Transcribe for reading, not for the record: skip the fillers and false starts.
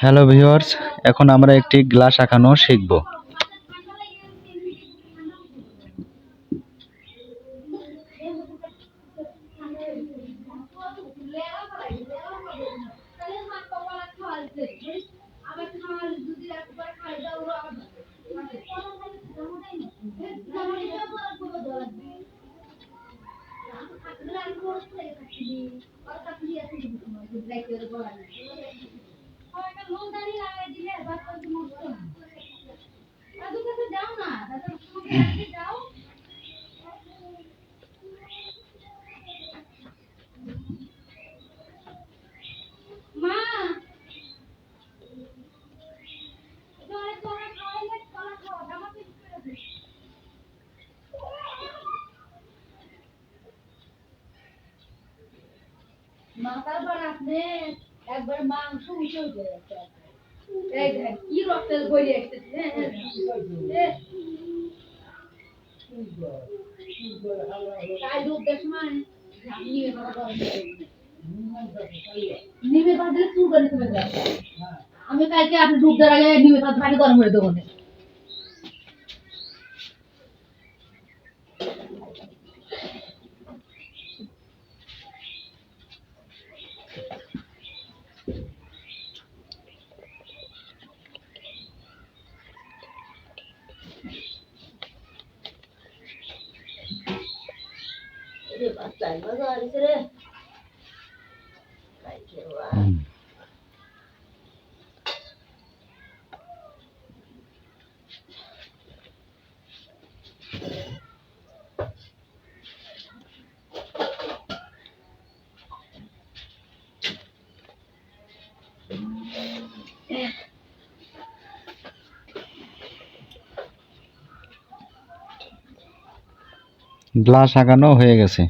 Hello viewers, এখন আমরা একটি গ্লাস আঁকানো শিখব। মাথার পর আপনি একবার মাংস উঠে উঠে যাচ্ছে এই দেখ কি রক্তের বই আসতেছে তাই দুধ দেশ মানে নিমে পাঠে চুল করে তুমি আমি কালকে আপনি দুধ দেওয়ার আগে নিমে পানি গরম করে দেবো গ্লাস আঁকানো হয়ে গেছে।